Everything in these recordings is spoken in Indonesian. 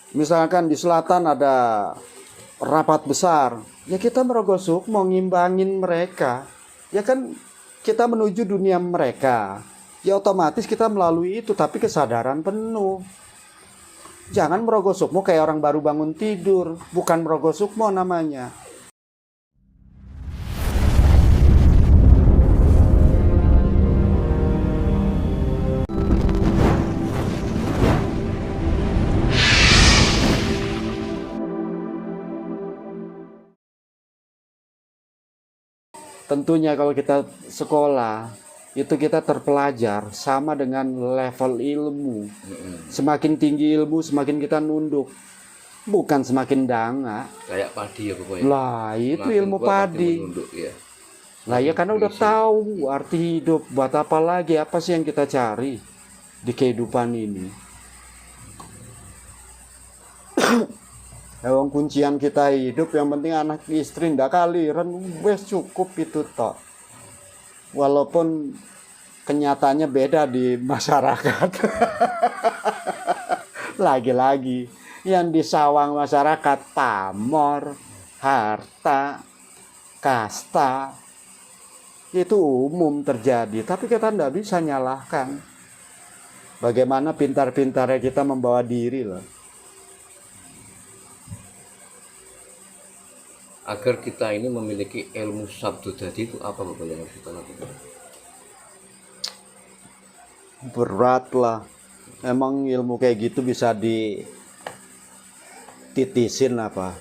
Misalkan di selatan ada rapat besar, ya kita merogoh sukmo ngimbangin mereka. Ya kan kita menuju dunia mereka. Ya otomatis kita melalui itu, tapi kesadaran penuh. Jangan merogoh sukmo kayak orang baru bangun tidur, bukan merogoh sukmo namanya. Tentunya kalau kita sekolah, itu kita terpelajar sama dengan level ilmu. Semakin tinggi ilmu, semakin kita nunduk. Bukan semakin danga. Kayak padi ya pokoknya. Lah, itu Semakin ilmu kuat padi. menunduk, ya. Lah ya karena udah Berisi. tahu arti hidup. Buat apa lagi? Apa sih yang kita cari di kehidupan ini? Emang kuncian kita hidup yang penting anak istri ndak kaliran, wes cukup itu toh. Walaupun kenyataannya beda di masyarakat. Lagi-lagi yang disawang masyarakat pamor, harta, kasta, itu umum terjadi. Tapi kita ndak bisa nyalahkan. Bagaimana pintar-pintarnya kita membawa diri loh. Agar kita ini memiliki ilmu sabdo tadi itu apa Bapak yang harus kita lakukan? Berat lah. Emang ilmu kayak gitu bisa dititisin apa?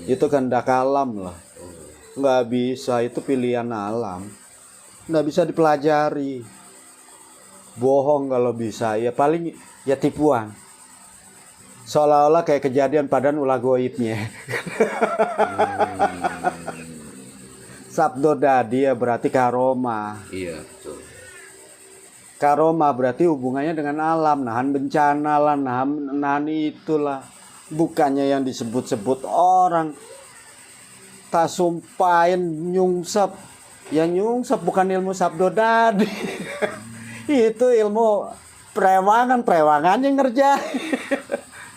Itu kehendak alam lah. Nggak bisa, itu pilihan alam. Nggak bisa dipelajari. Bohong kalau bisa, ya paling ya tipuan. Seolah-olah kayak kejadian padahal ulah goibnya. Sabdo dadi ya berarti karoma. Iya betul. Karoma berarti hubungannya dengan alam, nahan bencana lah, nahan itulah. Bukannya yang disebut-sebut orang. Tak sumpahin nyungsep. Ya nyungsep bukan ilmu sabdo dadi. Itu ilmu prewangan yang ngerjain.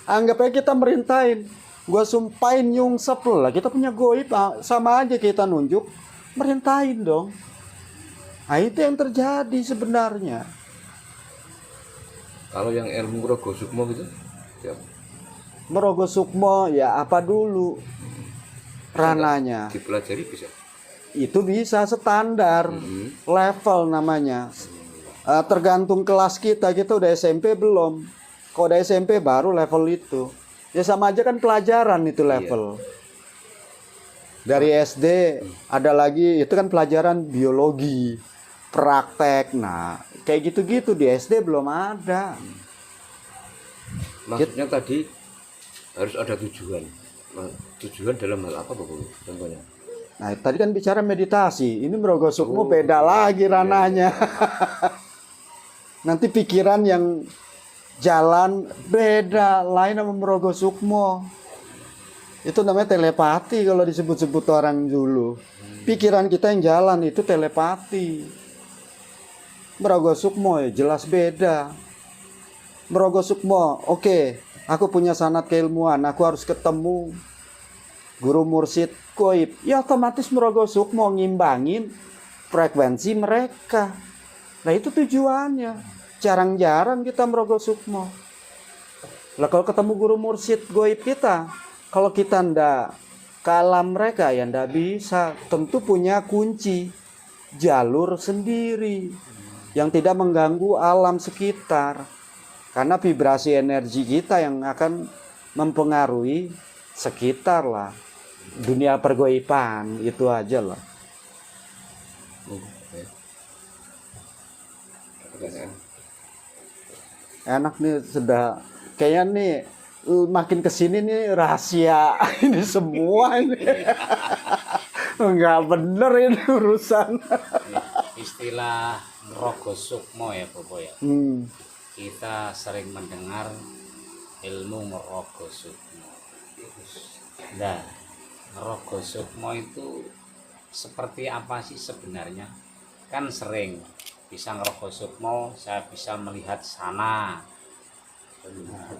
Anggap aja kita merintahin. Gua sumpahin nyungsep lo lah. Kita punya goib, sama aja kita nunjuk. Merintahin dong. Nah itu yang terjadi sebenarnya. Kalau yang ilmu rogo sukmo gitu, ya, Merogoh sukmo ya apa dulu rananya. dipelajari bisa. Itu bisa standar level namanya. Tergantung kelas kita udah SMP belum. Kalau udah SMP baru level itu. Ya sama aja kan pelajaran itu level. Dari SD ada lagi itu kan pelajaran biologi, praktek. Nah, kayak gitu-gitu di SD belum ada. Maksudnya tadi harus ada tujuan. Nah, tujuan dalam hal apa Bapak contohnya? Nah, tadi kan bicara meditasi. Ini merogoh sukmo beda lagi rananya. Nanti pikiran yang jalan beda, lain sama merogoh sukmo. Itu namanya telepati kalau disebut-sebut orang dulu. Pikiran kita yang jalan itu telepati. Merogoh sukmo ya jelas beda. Merogoh sukmo, oke, aku punya sanad keilmuan, aku harus ketemu guru mursyid goib. Ya otomatis merogoh sukmo ngimbangin frekuensi mereka. Nah itu tujuannya. Jarang-jarang kita merogoh sukmo. Lah kalau ketemu guru mursyid goib kita, kalau kita ndak ke alam mereka ya ndak bisa. Tentu punya kunci jalur sendiri yang tidak mengganggu alam sekitar. Karena vibrasi energi kita yang akan mempengaruhi sekitar lah. Dunia pergoiban itu aja lah. Enak nih sudah kayaknya nih makin kesini nih rahasia ini semua ini. Enggak bener ini urusan. Istilah merogoh sukmo ya Bobo ya. Kita sering mendengar ilmu merogoh sukmo. Nah, merogoh sukmo itu seperti apa sih sebenarnya? Kan sering bisa ngerogoh sukmo, saya bisa melihat sana,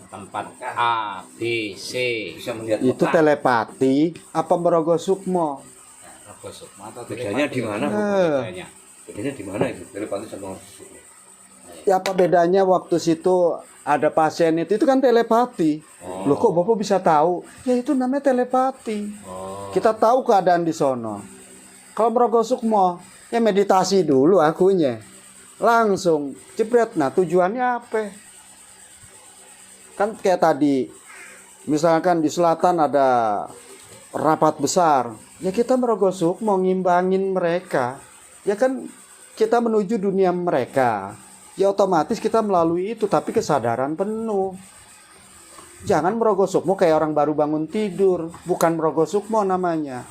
tempat A, B, C. Bisa melihat Itu peta. telepati apa Merogo Sukmo? Rogo Sukmo atau Bedanya telepati? di mana, Bu? Bedanya. Bedanya di mana itu? Telepati sama Merogo Sukmo. Ya apa bedanya waktu situ ada pasien itu kan telepati. Loh kok Bapak bisa tahu? Ya itu namanya telepati. Oh. Kita tahu keadaan di sono. Kalau Merogo Sukmo, ya meditasi dulu akunya. Langsung jebret. Nah, tujuannya apa? Kan kayak tadi, misalkan di selatan ada rapat besar. Ya kita Merogo Sukmo ngimbangin mereka. Ya kan kita menuju dunia mereka. Ya otomatis kita melalui itu, tapi kesadaran penuh. Jangan Merogo Sukmo kayak orang baru bangun tidur. Bukan Merogo Sukmo namanya.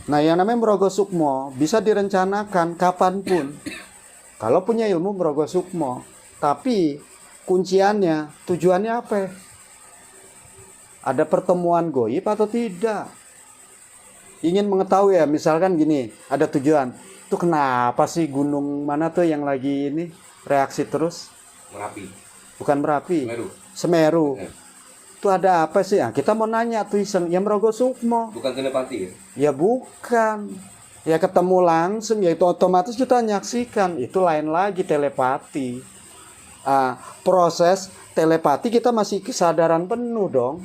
Nah yang namanya Merogo Sukmo bisa direncanakan kapanpun. Kalau punya ilmu Merogo Sukmo. Tapi kunciannya, tujuannya apa? Ada pertemuan goib atau tidak? Ingin mengetahui ya, misalkan gini, ada tujuan. Itu kenapa sih gunung mana tuh yang lagi ini reaksi terus? Merapi. Bukan Merapi. Semeru. Semeru. Ya. Itu ada apa sih? Nah, kita mau nanya tuh iseng, ya Merogo Sukmo. Bukan telepati ya? Ya bukan. Ya ketemu langsung, ya itu otomatis kita nyaksikan. Itu lain lagi telepati. Proses telepati kita masih kesadaran penuh dong.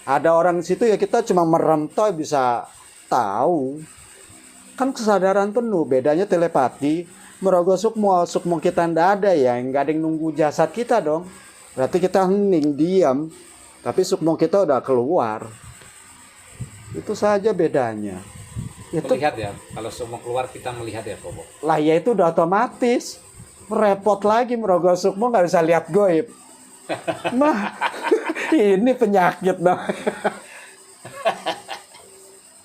Ada orang di situ ya kita cuma merem toh bisa tahu. Kan kesadaran penuh. Bedanya telepati, Merogo Sukmo, Sukmo kita ndak ada ya, nggak ada yang nunggu jasad kita dong. Berarti kita hening, diam. Tapi Sukmo kita udah keluar. Itu saja bedanya. Itu Melihat ya, kalau semua keluar kita melihat ya Bobo. lah ya itu udah otomatis. Repot lagi Merogo Sukmo nggak bisa lihat goib. Nah, ini penyakit dong.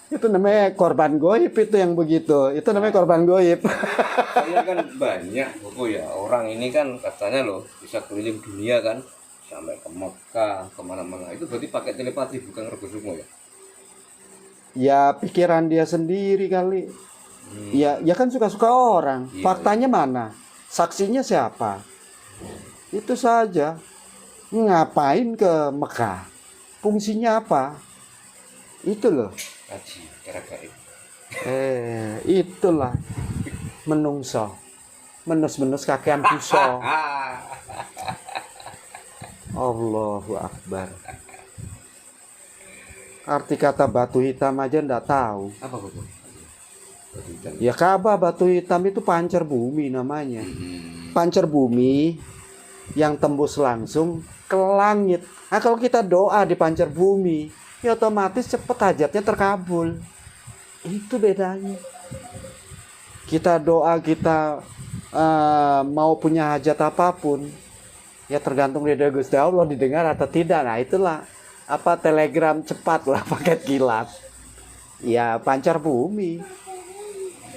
Itu namanya korban goib itu yang begitu. Itu namanya korban goib. Saya kan banyak buku ya, orang ini kan katanya loh bisa keliling dunia kan, sampai ke Mekah, kemana-mana. Itu berarti pakai telepati bukan Merogo Sukmo ya? Ya pikiran dia sendiri kali. Ya kan suka-suka orang. Iya, Faktanya mana? Saksinya siapa? Itu saja. Ngapain ke Mekah? Fungsinya apa? Itu loh. Kaji, cara gaib. Itulah menungso. Menus-menus kakean puso. Allahu Akbar. Arti kata batu hitam aja ndak tahu. Apa buku? Batu hitam. Ya Ka'bah batu hitam itu pancar bumi namanya. Pancar bumi yang tembus langsung ke langit. Nah kalau kita doa di pancar bumi, ya otomatis cepet hajatnya terkabul. Itu bedanya. Kita doa kita mau punya hajat apapun, ya tergantung dari Gusti Allah didengar atau tidak. Nah itulah apa telegram cepat lah paket kilat. Ya pancar bumi.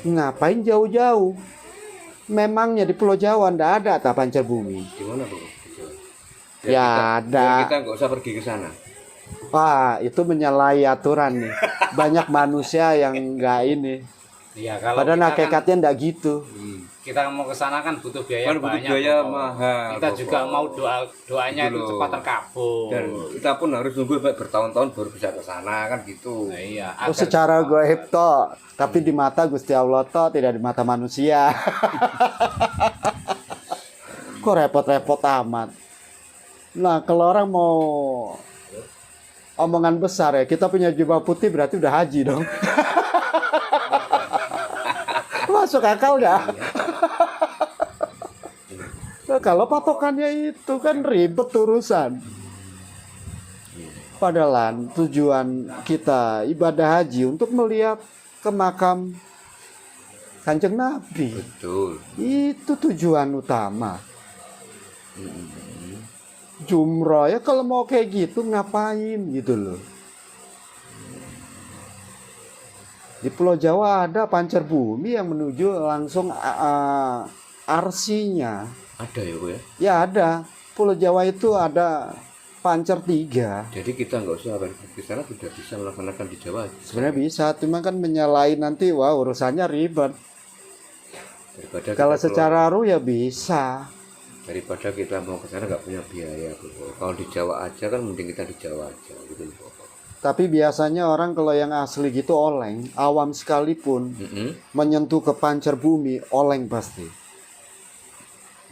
Ngapain jauh-jauh? Memangnya di Pulau Jawa ndak ada tak pancar bumi? Di mana buku? Ya, ada. Kita nggak usah pergi ke sana. Wah itu menyalahi aturan nih. Banyak manusia yang nggak ini. Iya, kalau Padahal kita kan, hakikatnya ndak gitu. kita mau ke sana kan butuh biaya Kan butuh banyak. biaya Bobo. mahal, Kita Bobo. juga mau doanya Gitu itu loh. cepat terkabul. Dan kita pun harus nunggu sampai bertahun-tahun baru bisa ke sana kan gitu. Nah, iya, Oh, agar secara cepat. gaib toh, tapi di mata Gusti Allah toh, tidak di mata manusia. Kok repot-repot amat. Nah, kalau orang mau omongan besar ya, kita punya jubah putih berarti udah haji dong. Masuk akal nggak? Nah, kalau patokannya itu kan ribet urusan. Padahal tujuan kita ibadah haji untuk melihat ke makam Kanjeng Nabi. Betul. Itu tujuan utama. Jumroh ya kalau mau kayak gitu ngapain gitu loh. Di Pulau Jawa ada pancar bumi yang menuju langsung arsinya. Ada ya Bu ya. Ya ada. Pulau Jawa itu ada pancar 3. Jadi kita nggak usah pergi ke sana, sudah bisa melaksanakan di Jawa. Sebenarnya bisa, cuma kan menyalahi nanti wah urusannya ribet. Daripada Kalau kita secara ruh ya bisa. daripada kita mau ke sana nggak punya biaya Bobo. Kalau di Jawa aja kan mending kita di Jawa aja gitu loh, Bobo. Tapi biasanya orang kalau yang asli gitu oleng, awam sekalipun menyentuh ke pancar bumi, oleng pasti.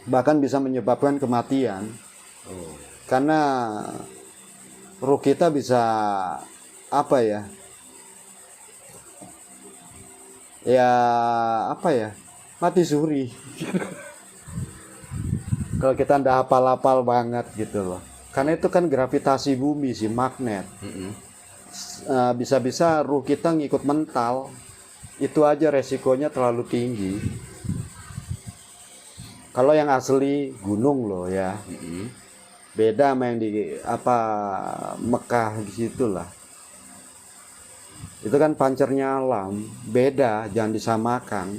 Bahkan bisa menyebabkan kematian. Oh. Karena ruh kita bisa apa ya? Ya apa ya? Mati suri. Kalau kita ndak hafal-hafal banget gitu loh. Karena itu kan gravitasi bumi sih, magnet. Bisa-bisa ruh kita ngikut mental. Itu aja resikonya terlalu tinggi. Kalau yang asli gunung loh ya. Beda sama yang di apa Mekah di situ lah. Itu kan pancernya alam, beda, jangan disamakan.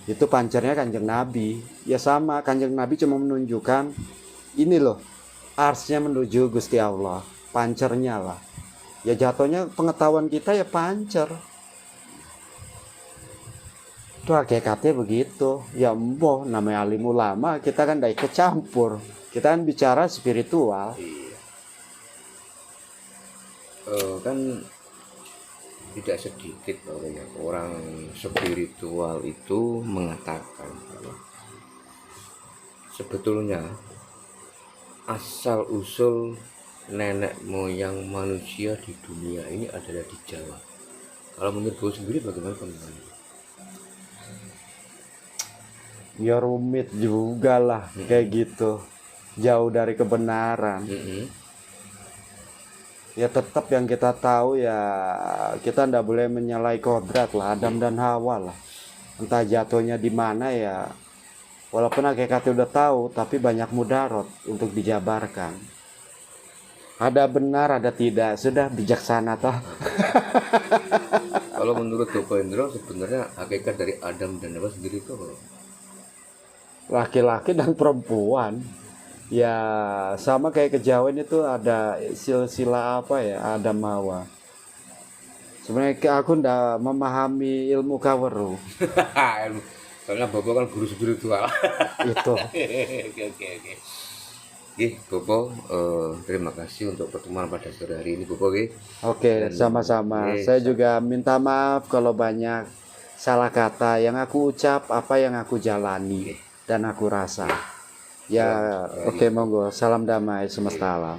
Itu pancernya Kanjeng Nabi. Ya sama, Kanjeng Nabi cuma menunjukkan ini loh, arsnya menuju Gusti Allah, pancernya lah. Ya jatuhnya pengetahuan kita ya pancer. Itu hakikatnya begitu. Ya emboh, namanya alim ulama, kita kan tidak ikut campur. Kita kan bicara spiritual. Iya. Kan tidak sedikit orang spiritual itu mengatakan bahwa sebetulnya asal usul nenek moyang manusia di dunia ini adalah di Jawa. Kalau menurut Bowo sendiri bagaimana pandangannya? Ya rumit juga lah kayak gitu, jauh dari kebenaran. Ya tetap yang kita tahu ya kita ndak boleh menyalahi kodrat lah, Adam dan Hawa lah. Entah jatuhnya di mana ya, walaupun hakikatnya udah tahu tapi banyak mudarat untuk dijabarkan. Ada benar ada tidak, sudah bijaksana toh. Kalau menurut Joko Indro sebenarnya hakikat dari Adam dan Hawa sendiri itu apa? Laki-laki dan perempuan. Ya sama kayak kejawen itu ada silsilah apa ya, Adam Hawa. Sebenarnya aku ndak memahami ilmu kaweru. Soalnya Bobo kan guru spiritual. Itu. Oke. Bobo, terima kasih untuk pertemuan pada sore hari ini Bobo. Oke, sama-sama. Saya juga minta maaf kalau banyak salah kata yang aku ucap, apa yang aku jalani dan aku rasa. Ya, oke, monggo. Salam damai semesta alam.